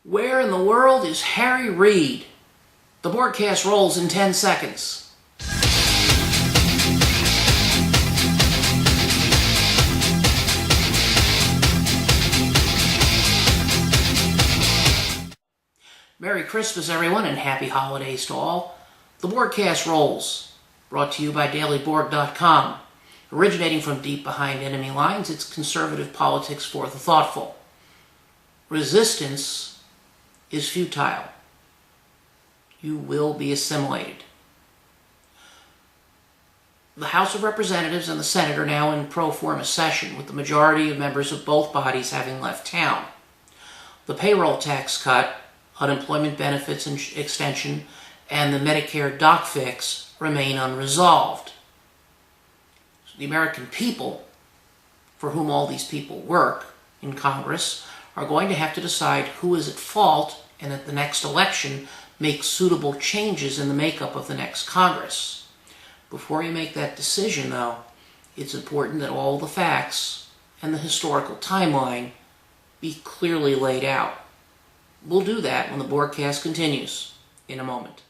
Where in the world is Harry Reid? The broadcast rolls in 10 seconds. Merry Christmas, everyone, and happy holidays to all. The broadcast rolls, brought to you by dailyborg.com. Originating from deep behind enemy lines, it's conservative politics for the thoughtful. Resistance is futile. You will be assimilated. The House of Representatives and the Senate are now in pro forma session, with the majority of members of both bodies having left town. The payroll tax cut, unemployment benefits extension, and the Medicare doc fix remain unresolved. So the American people, for whom all these people work in Congress, are going to have to decide who is at fault and at the next election make suitable changes in the makeup of the next Congress. Before you make that decision, though, it's important that all the facts and the historical timeline be clearly laid out. We'll do that when the broadcast continues in a moment.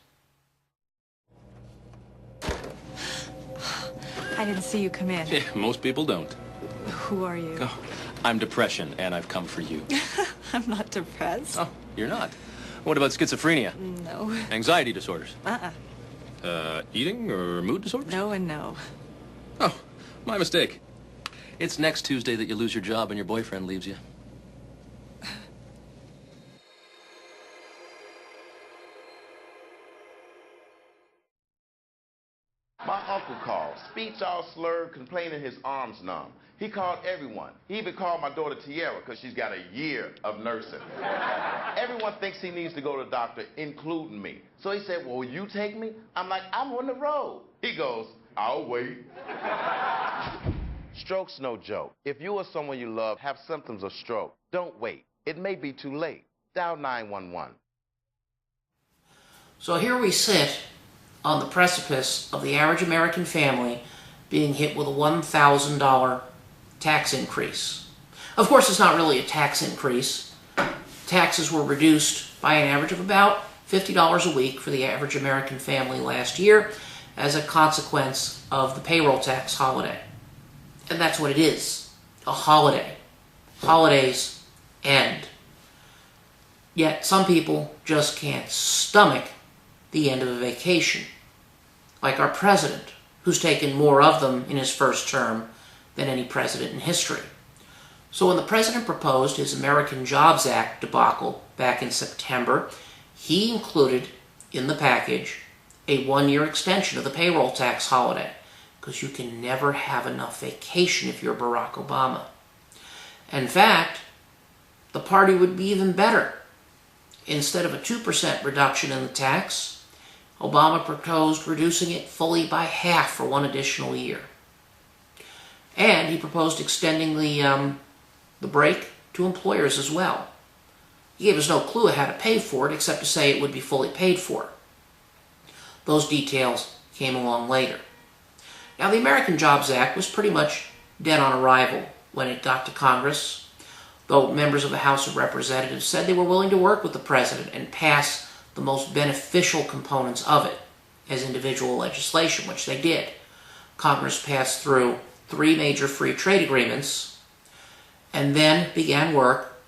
I didn't see you come in. Yeah, most people don't. Who are you? Oh, I'm Depression, and I've come for you. I'm not depressed. Oh, you're not? What about schizophrenia? No. Anxiety disorders? Uh-uh. Eating or mood disorders? No and no. Oh, my mistake. It's next Tuesday that you lose your job and your boyfriend leaves you. My uncle called, speech all slurred, complaining his arms numb. He called everyone. He even called my daughter Tiara because she's got a year of nursing. Everyone thinks he needs to go to the doctor, including me. So he said, well, will you take me? I'm like, I'm on the road. He goes, I'll wait. Stroke's no joke. If you or someone you love have symptoms of stroke, don't wait. It may be too late. Dial 911. So here we sit on the precipice of the average American family being hit with a $1,000 tax increase. Of course, it's not really a tax increase. Taxes were reduced by an average of about $50 a week for the average American family last year as a consequence of the payroll tax holiday. And that's what it is, a holiday. Holidays end. Yet some people just can't stomach the end of a vacation, like our president, who's taken more of them in his first term than any president in history. So when the president proposed his American Jobs Act debacle back in September, he included in the package a one-year extension of the payroll tax holiday, because you can never have enough vacation if you're Barack Obama. In fact, the party would be even better. Instead of a 2% reduction in the tax, Obama proposed reducing it fully by half for one additional year. And he proposed extending the break to employers as well. He gave us no clue how to pay for it, except to say it would be fully paid for. Those details came along later. Now, the American Jobs Act was pretty much dead on arrival when it got to Congress, though members of the House of Representatives said they were willing to work with the president and pass the most beneficial components of it as individual legislation, which they did. Congress passed through 3 major free trade agreements and then began work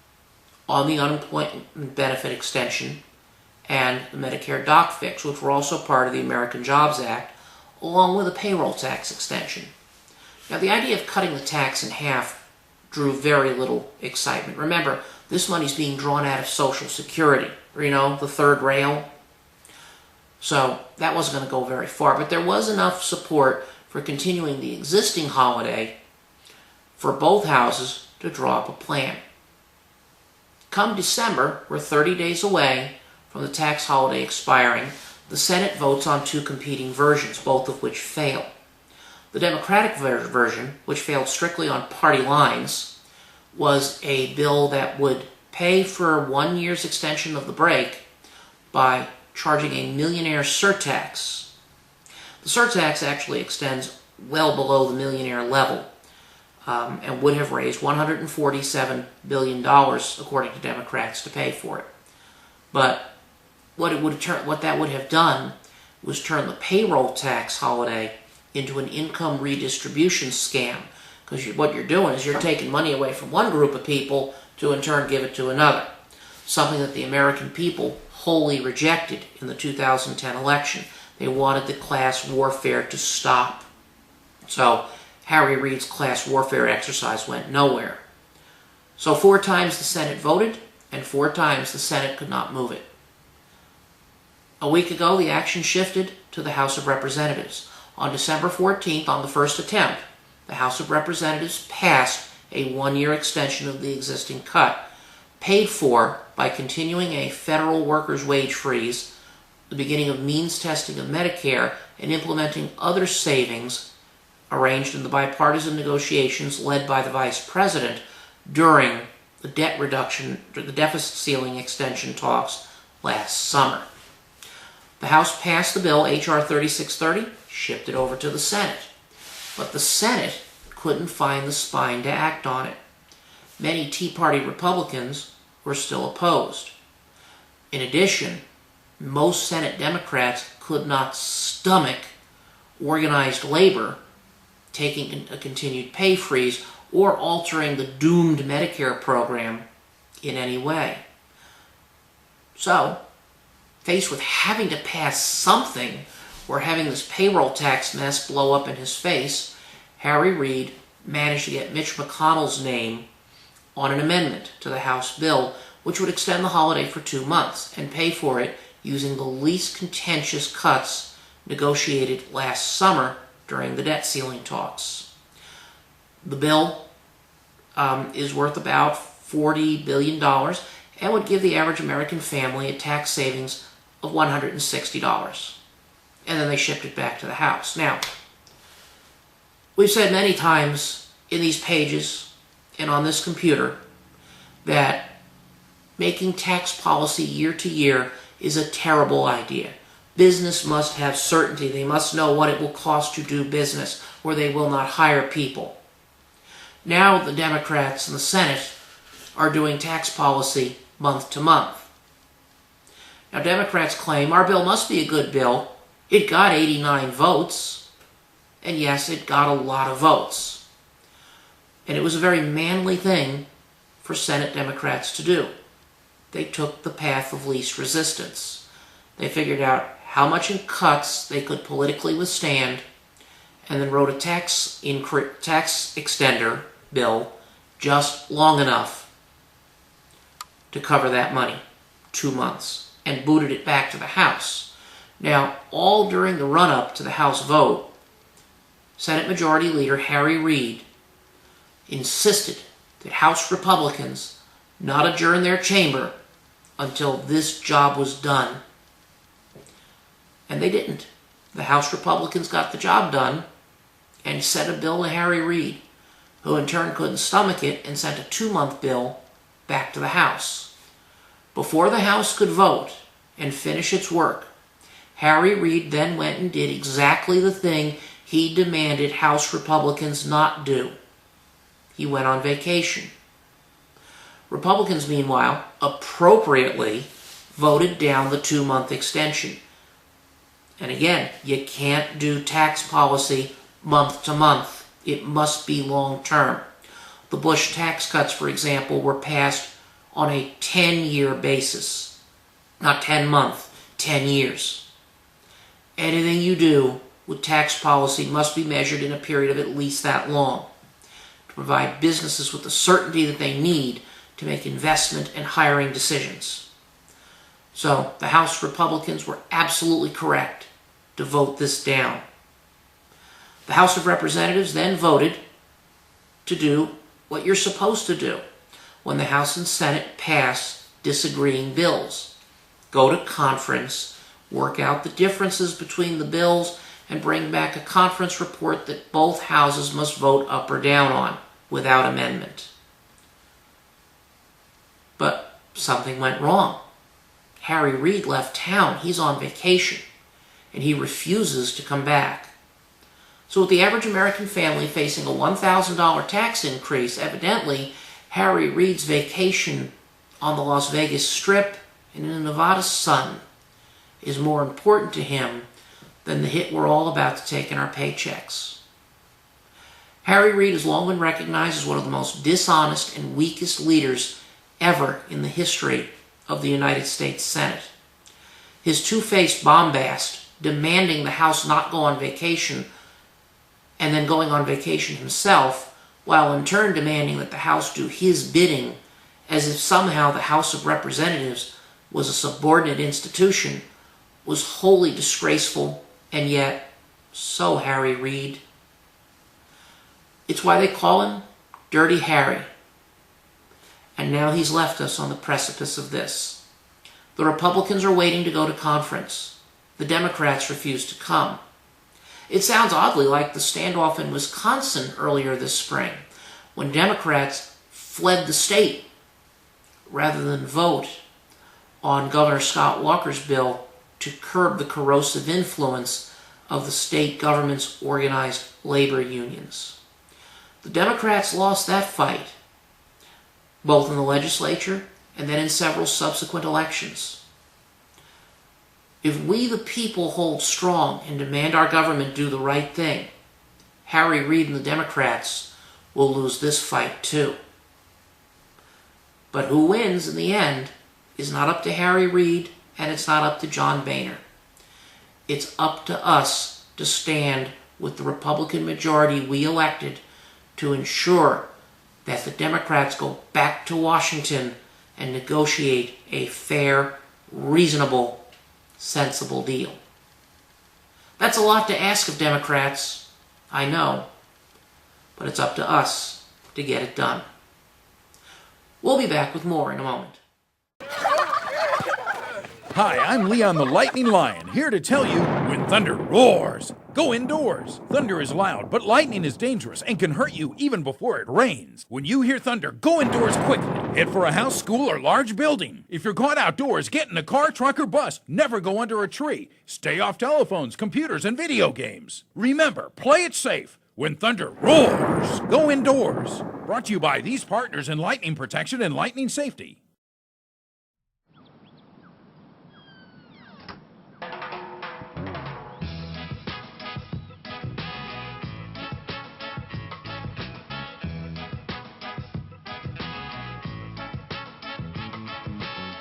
on the unemployment benefit extension and the Medicare doc fix, which were also part of the American Jobs Act, along with a payroll tax extension. Now, the idea of cutting the tax in half drew very little excitement. Remember, this money's being drawn out of Social Security, the third rail. So that wasn't going to go very far, but there was enough support for continuing the existing holiday for both houses to draw up a plan. Come December, we're 30 days away from the tax holiday expiring. The Senate votes on 2 competing versions, both of which fail. The Democratic version, which failed strictly on party lines, was a bill that would pay for 1 year's extension of the break by charging a millionaire surtax. The surtax actually extends well below the millionaire level and would have raised $147 billion, according to Democrats, to pay for it. But what that would have done was turn the payroll tax holiday into an income redistribution scam. Because what you're doing is you're taking money away from one group of people to in turn give it to another. Something that the American people wholly rejected in the 2010 election. They wanted the class warfare to stop. So Harry Reid's class warfare exercise went nowhere. So 4 times the Senate voted, and 4 times the Senate could not move it. A week ago, the action shifted to the House of Representatives. On December 14th, on the first attempt, the House of Representatives passed a 1-year extension of the existing cut, paid for by continuing a federal workers' wage freeze, the beginning of means testing of Medicare, and implementing other savings arranged in the bipartisan negotiations led by the Vice President during the deficit ceiling extension talks last summer. The House passed the bill, H.R. 3630, shipped it over to the Senate. But the Senate couldn't find the spine to act on it. Many Tea Party Republicans were still opposed. In addition, most Senate Democrats could not stomach organized labor taking a continued pay freeze or altering the doomed Medicare program in any way. So, faced with having to pass something or having this payroll tax mess blow up in his face, Harry Reid managed to get Mitch McConnell's name on an amendment to the House bill which would extend the holiday for 2 months and pay for it using the least contentious cuts negotiated last summer during the debt ceiling talks. The bill is worth about $40 billion and would give the average American family a tax savings of $160. And then they shipped it back to the House. Now, we've said many times in these pages and on this computer that making tax policy year to year is a terrible idea. Business must have certainty. They must know what it will cost to do business, or they will not hire people. Now the Democrats in the Senate are doing tax policy month to month. Now Democrats claim our bill must be a good bill. It got 89 votes, and yes, it got a lot of votes. And it was a very manly thing for Senate Democrats to do. They took the path of least resistance. They figured out how much in cuts they could politically withstand, and then wrote a tax extender bill just long enough to cover that money, 2 months, and booted it back to the House. Now, all during the run-up to the House vote, Senate Majority Leader Harry Reid insisted that House Republicans not adjourn their chamber until this job was done. And they didn't. The House Republicans got the job done and sent a bill to Harry Reid, who in turn couldn't stomach it and sent a 2-month bill back to the House. Before the House could vote and finish its work, Harry Reid then went and did exactly the thing he demanded House Republicans not do. He went on vacation. Republicans, meanwhile, appropriately voted down the 2-month extension. And again, you can't do tax policy month to month. It must be long term. The Bush tax cuts, for example, were passed on a 10-year basis. Not 10-month, 10 years. Anything you do with tax policy must be measured in a period of at least that long to provide businesses with the certainty that they need to make investment and hiring decisions. So the House Republicans were absolutely correct to vote this down. The House of Representatives then voted to do what you're supposed to do when the House and Senate pass disagreeing bills. Go to conference, work out the differences between the bills, and bring back a conference report that both houses must vote up or down on without amendment. But something went wrong. Harry Reid left town. He's on vacation, and he refuses to come back. So with the average American family facing a $1,000 tax increase, evidently Harry Reid's vacation on the Las Vegas Strip and in a Nevada sun is more important to him than the hit we're all about to take in our paychecks. Harry Reid has long been recognized as one of the most dishonest and weakest leaders ever in the history of the United States Senate. His two-faced bombast, demanding the House not go on vacation and then going on vacation himself, while in turn demanding that the House do his bidding, as if somehow the House of Representatives was a subordinate institution, was wholly disgraceful and yet so Harry Reid. It's why they call him Dirty Harry. And now he's left us on the precipice of this. The Republicans are waiting to go to conference. The Democrats refuse to come. It sounds oddly like the standoff in Wisconsin earlier this spring, when Democrats fled the state rather than vote on Governor Scott Walker's bill to curb the corrosive influence of the state government's organized labor unions. The Democrats lost that fight, both in the legislature and then in several subsequent elections. If we the people hold strong and demand our government do the right thing, Harry Reid and the Democrats will lose this fight too. But who wins in the end is not up to Harry Reid, and it's not up to John Boehner. It's up to us to stand with the Republican majority we elected to ensure that the Democrats go back to Washington and negotiate a fair, reasonable, sensible deal. That's a lot to ask of Democrats, I know, but it's up to us to get it done. We'll be back with more in a moment. Hi, I'm Leon the Lightning Lion, here to tell you, when thunder roars, go indoors. Thunder is loud, but lightning is dangerous and can hurt you even before it rains. When you hear thunder, go indoors quickly. Head for a house, school, or large building. If you're caught outdoors, get in a car, truck, or bus. Never go under a tree. Stay off telephones, computers, and video games. Remember, play it safe. When thunder roars, go indoors. Brought to you by these partners in lightning protection and lightning safety.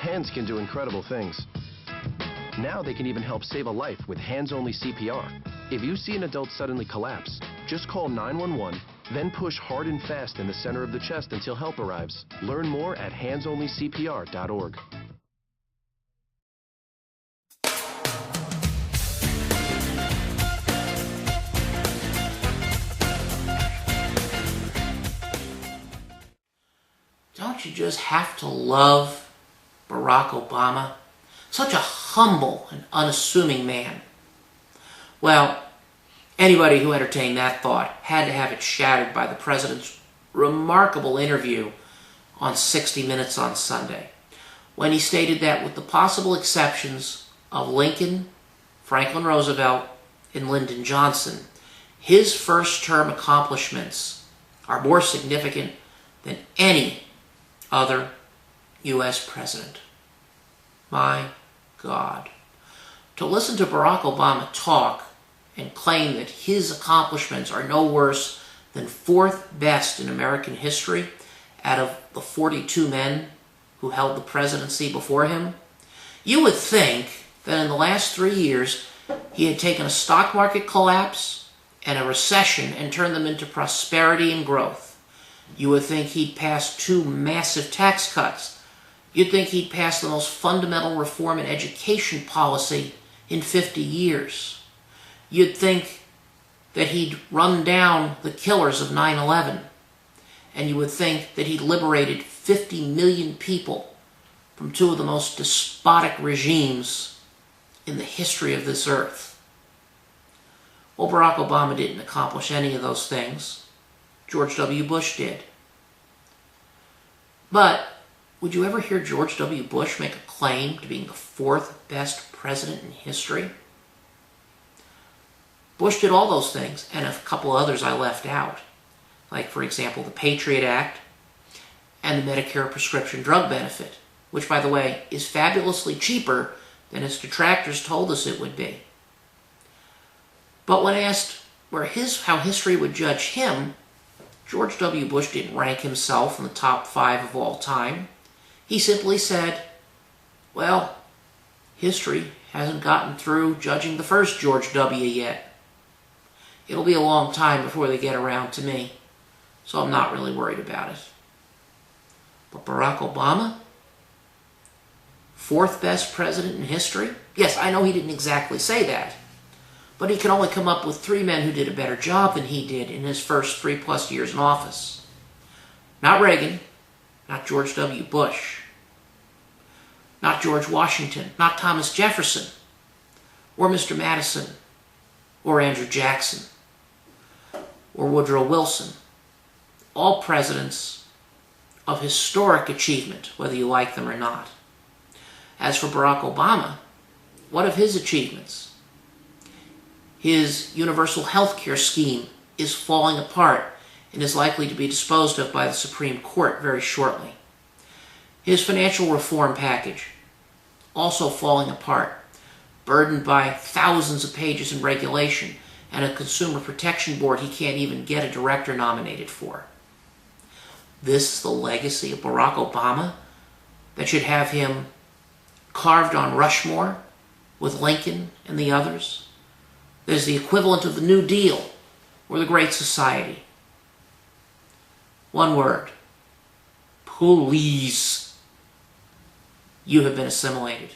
Hands can do incredible things. Now they can even help save a life with hands-only CPR. If you see an adult suddenly collapse, just call 911, then push hard and fast in the center of the chest until help arrives. Learn more at handsonlycpr.org. Don't you just have to love Barack Obama? Such a humble and unassuming man. Well, anybody who entertained that thought had to have it shattered by the president's remarkable interview on 60 Minutes on Sunday, when he stated that with the possible exceptions of Lincoln, Franklin Roosevelt, and Lyndon Johnson, his first-term accomplishments are more significant than any other U.S. president. My God. To listen to Barack Obama talk and claim that his accomplishments are no worse than fourth best in American history out of the 42 men who held the presidency before him, you would think that in the last 3 years he had taken a stock market collapse and a recession and turned them into prosperity and growth. You would think he'd passed 2 massive tax cuts. You'd think he'd passed the most fundamental reform in education policy in 50 years. You'd think that he'd run down the killers of 9/11. And you would think that he'd liberated 50 million people from 2 of the most despotic regimes in the history of this earth. Well, Barack Obama didn't accomplish any of those things. George W. Bush did. But would you ever hear George W. Bush make a claim to being the 4th best president in history? Bush did all those things, and a couple others I left out. Like, for example, the Patriot Act and the Medicare prescription drug benefit, which, by the way, is fabulously cheaper than his detractors told us it would be. But when asked how history would judge him, George W. Bush didn't rank himself in the top 5 of all time. He simply said, well, history hasn't gotten through judging the first George W. yet. It'll be a long time before they get around to me, so I'm not really worried about it. But Barack Obama, 4th best president in history? Yes, I know he didn't exactly say that, but he can only come up with 3 men who did a better job than he did in his first 3+ years in office. Not Reagan, not George W. Bush, not George Washington, not Thomas Jefferson, or Mr. Madison, or Andrew Jackson, or Woodrow Wilson. All presidents of historic achievement, whether you like them or not. As for Barack Obama, what of his achievements? His universal health care scheme is falling apart and is likely to be disposed of by the Supreme Court very shortly. His financial reform package, also falling apart, burdened by thousands of pages in regulation and a consumer protection board he can't even get a director nominated for. This is the legacy of Barack Obama that should have him carved on Rushmore with Lincoln and the others. There's the equivalent of the New Deal or the Great Society. One word: please. You have been assimilated.